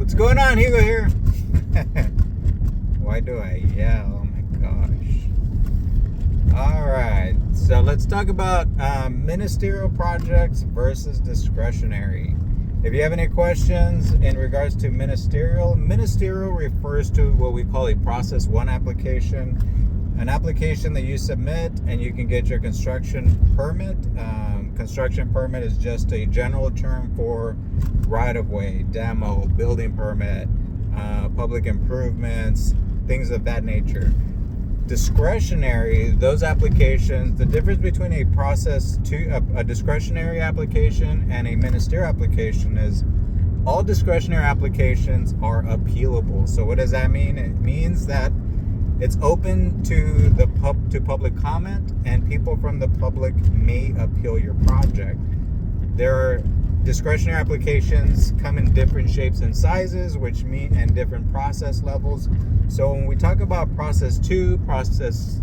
What's going on, Hugo here? Why do I yell? Oh my gosh. Alright, so let's talk about ministerial projects versus discretionary. If you have any questions in regards to ministerial refers to what we call a process 1 application. An application that you submit and you can get your construction permit. Construction permit is just a general term for right-of-way, demo, building permit, public improvements, things of that nature. Discretionary, those applications, the difference between a discretionary application and a ministerial application is all discretionary applications are appealable. So what does that mean? It means that it's open to public comment, and people from the public may appeal your project. There are discretionary applications come in different shapes and sizes, and different process levels. So when we talk about process 2, process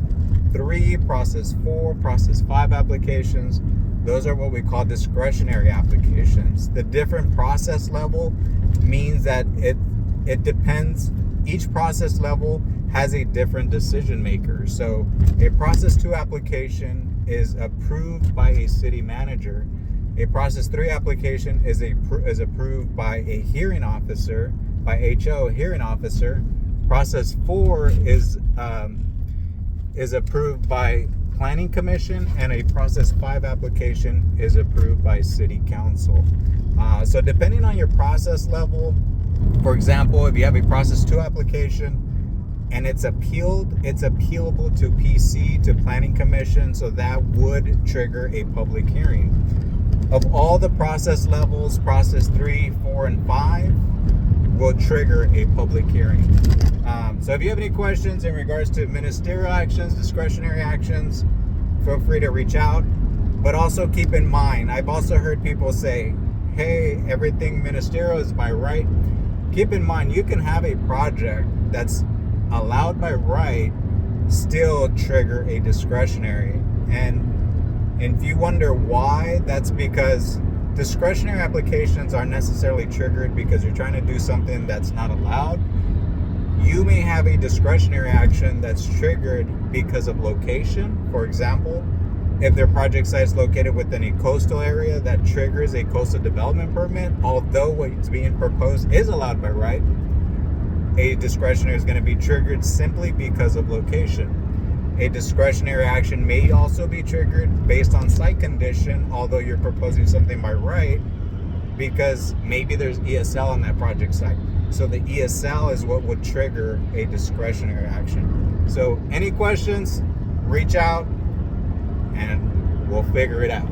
3, process 4, process 5 applications, those are what we call discretionary applications. The different process level means that it depends. Each process level has a different decision maker. So a process 2 application is approved by a city manager. A process 3 application is approved by a hearing officer, by HO hearing officer. Process 4 is approved by planning commission, and a process 5 application is approved by city council. So depending on your process level, for example, if you have a process 2 application and it's appealable to PC, to planning commission, so that would trigger a public hearing. Of all the process levels, process 3, 4, and 5 will trigger a public hearing. So if you have any questions in regards to ministerial actions, discretionary actions, feel free to reach out. But also keep in mind, I've also heard people say, hey, everything ministerial is by right. Keep in mind, you can have a project that's allowed by right still trigger a discretionary. And if you wonder why, that's because discretionary applications aren't necessarily triggered because you're trying to do something that's not allowed. You may have a discretionary action that's triggered because of location. For example, if their project site is located within a coastal area, that triggers a coastal development permit. Although what's being proposed is allowed by right, a discretionary is going to be triggered simply because of location. A discretionary action may also be triggered based on site condition, although you're proposing something by right, because maybe there's ESL on that project site. So the ESL is what would trigger a discretionary action. So any questions, reach out and we'll figure it out.